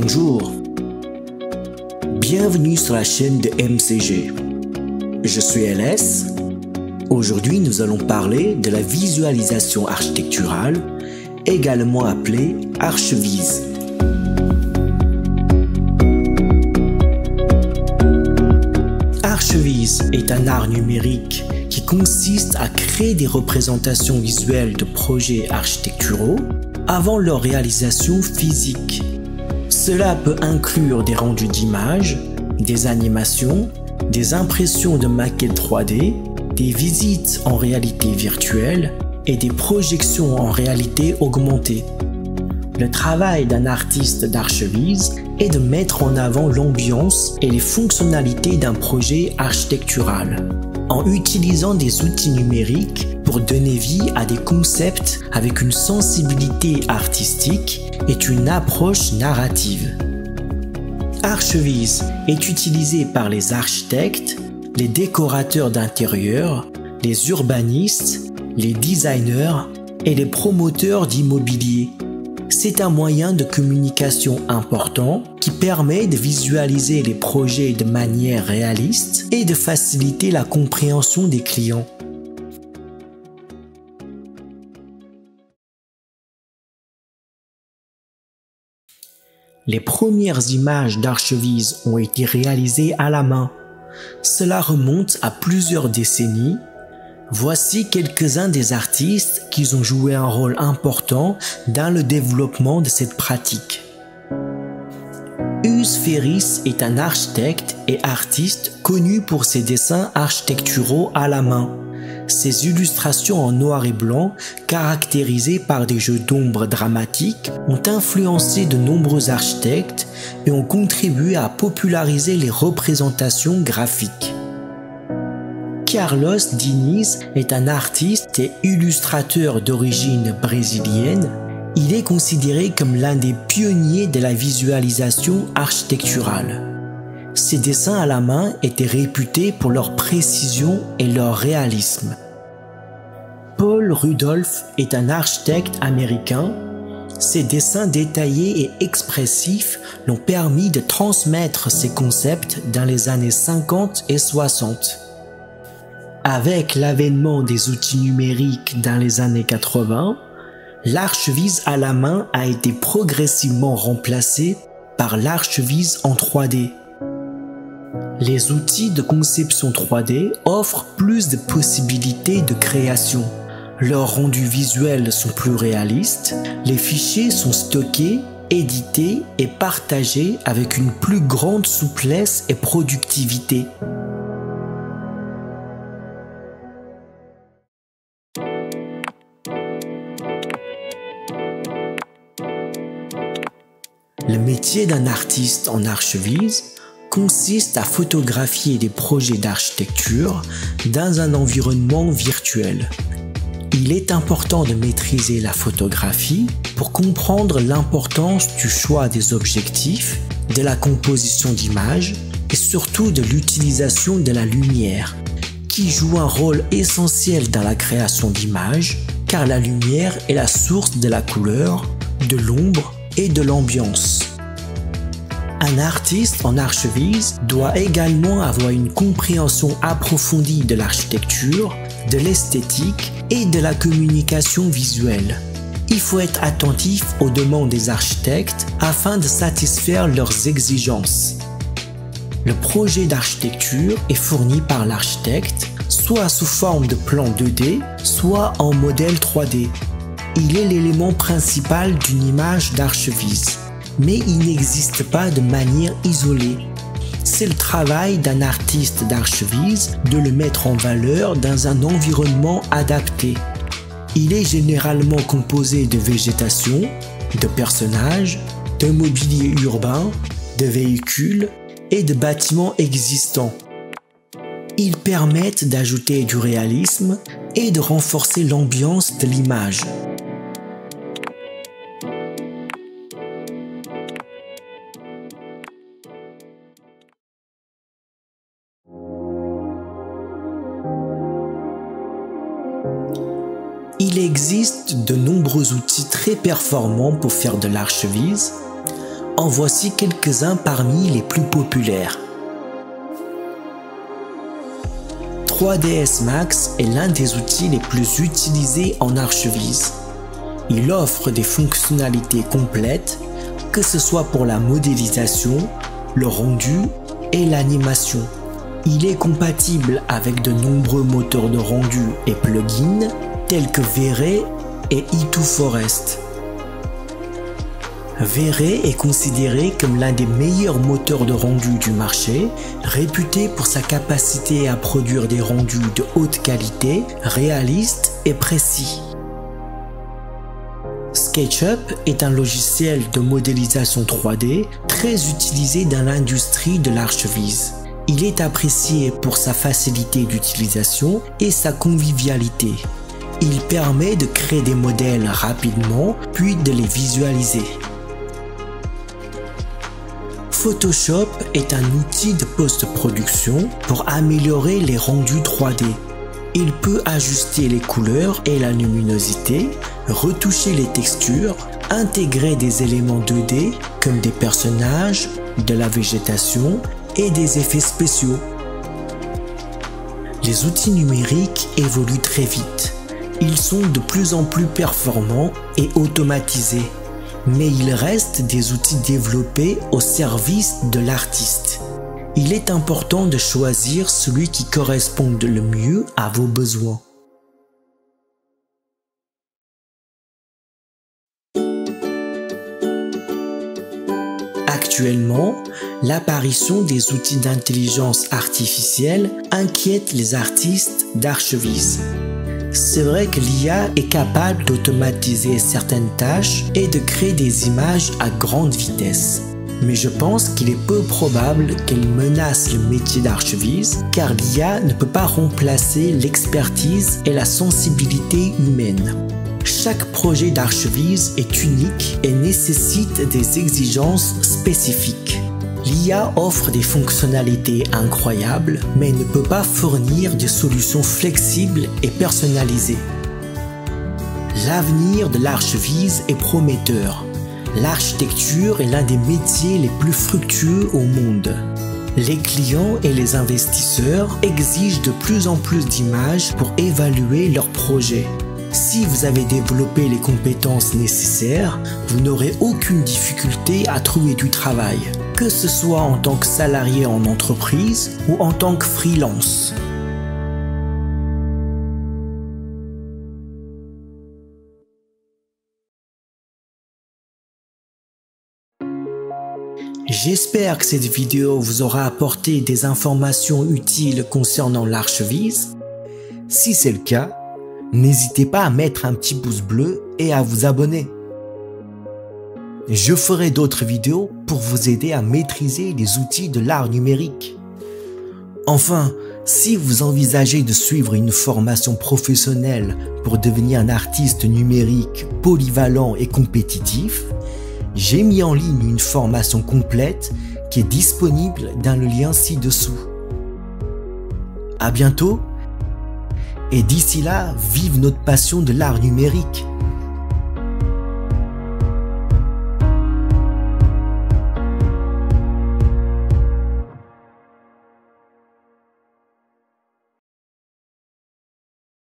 Bonjour, bienvenue sur la chaîne de MCG. Je suis LS. Aujourd'hui, nous allons parler de la visualisation architecturale, également appelée ArchViz. ArchViz est un art numérique qui consiste à créer des représentations visuelles de projets architecturaux avant leur réalisation physique. Cela peut inclure des rendus d'images, des animations, des impressions de maquettes 3D, des visites en réalité virtuelle et des projections en réalité augmentée. Le travail d'un artiste d'ArchViz est de mettre en avant l'ambiance et les fonctionnalités d'un projet architectural, en utilisant des outils numériques pour donner vie à des concepts avec une sensibilité artistique et une approche narrative. ArchViz est utilisé par les architectes, les décorateurs d'intérieur, les urbanistes, les designers et les promoteurs d'immobilier. C'est un moyen de communication important qui permet de visualiser les projets de manière réaliste et de faciliter la compréhension des clients. Les premières images d'ArchViz ont été réalisées à la main. Cela remonte à plusieurs décennies. Voici quelques-uns des artistes qui ont joué un rôle important dans le développement de cette pratique. Urs Ferris est un architecte et artiste connu pour ses dessins architecturaux à la main. Ses illustrations en noir et blanc, caractérisées par des jeux d'ombre dramatiques, ont influencé de nombreux architectes et ont contribué à populariser les représentations graphiques. Carlos Diniz est un artiste et illustrateur d'origine brésilienne. Il est considéré comme l'un des pionniers de la visualisation architecturale. Ses dessins à la main étaient réputés pour leur précision et leur réalisme. Paul Rudolph est un architecte américain. Ses dessins détaillés et expressifs l'ont permis de transmettre ses concepts dans les années 50 et 60. Avec l'avènement des outils numériques dans les années 80, l'ArchViz à la main a été progressivement remplacé par l'ArchViz en 3D. Les outils de conception 3D offrent plus de possibilités de création. Leurs rendus visuels sont plus réalistes, les fichiers sont stockés, édités et partagés avec une plus grande souplesse et productivité. Le métier d'un artiste en ArchViz consiste à photographier des projets d'architecture dans un environnement virtuel. Il est important de maîtriser la photographie pour comprendre l'importance du choix des objectifs, de la composition d'images et surtout de l'utilisation de la lumière, qui joue un rôle essentiel dans la création d'images, car la lumière est la source de la couleur, de l'ombre et de l'ambiance. Un artiste en ArchViz doit également avoir une compréhension approfondie de l'architecture, de l'esthétique et de la communication visuelle. Il faut être attentif aux demandes des architectes afin de satisfaire leurs exigences. Le projet d'architecture est fourni par l'architecte, soit sous forme de plan 2D, soit en modèle 3D. Il est l'élément principal d'une image d'ArchViz, mais il n'existe pas de manière isolée. C'est le travail d'un artiste d'ArchViz de le mettre en valeur dans un environnement adapté. Il est généralement composé de végétation, de personnages, de mobilier urbain, de véhicules et de bâtiments existants. Ils permettent d'ajouter du réalisme et de renforcer l'ambiance de l'image. Il existe de nombreux outils très performants pour faire de l'ArchViz. En voici quelques-uns parmi les plus populaires. 3ds Max est l'un des outils les plus utilisés en Archviz. Il offre des fonctionnalités complètes, que ce soit pour la modélisation, le rendu et l'animation. Il est compatible avec de nombreux moteurs de rendu et plugins tels que V-Ray et E2Forest. V-Ray est considéré comme l'un des meilleurs moteurs de rendu du marché, réputé pour sa capacité à produire des rendus de haute qualité, réalistes et précis. SketchUp est un logiciel de modélisation 3D très utilisé dans l'industrie de l'Archviz. Il est apprécié pour sa facilité d'utilisation et sa convivialité. Il permet de créer des modèles rapidement puis de les visualiser. Photoshop est un outil de post-production pour améliorer les rendus 3D. Il peut ajuster les couleurs et la luminosité, retoucher les textures, intégrer des éléments 2D comme des personnages, de la végétation et des effets spéciaux. Les outils numériques évoluent très vite. Ils sont de plus en plus performants et automatisés. Mais ils restent des outils développés au service de l'artiste. Il est important de choisir celui qui correspond le mieux à vos besoins. Actuellement, l'apparition des outils d'intelligence artificielle inquiète les artistes d'Archviz. C'est vrai que l'IA est capable d'automatiser certaines tâches et de créer des images à grande vitesse. Mais je pense qu'il est peu probable qu'elle menace le métier d'Archviz, car l'IA ne peut pas remplacer l'expertise et la sensibilité humaine. Chaque projet d'Archviz est unique et nécessite des exigences spécifiques. L'IA offre des fonctionnalités incroyables, mais ne peut pas fournir des solutions flexibles et personnalisées. L'avenir de l'Archviz est prometteur. L'architecture est l'un des métiers les plus fructueux au monde. Les clients et les investisseurs exigent de plus en plus d'images pour évaluer leurs projets. Si vous avez développé les compétences nécessaires, vous n'aurez aucune difficulté à trouver du travail, que ce soit en tant que salarié en entreprise ou en tant que freelance. J'espère que cette vidéo vous aura apporté des informations utiles concernant l'Archviz. Si c'est le cas, n'hésitez pas à mettre un petit pouce bleu et à vous abonner. Je ferai d'autres vidéos pour vous aider à maîtriser les outils de l'art numérique. Enfin, si vous envisagez de suivre une formation professionnelle pour devenir un artiste numérique polyvalent et compétitif, j'ai mis en ligne une formation complète qui est disponible dans le lien ci-dessous. À bientôt! Et d'ici là, vive notre passion de l'art numérique.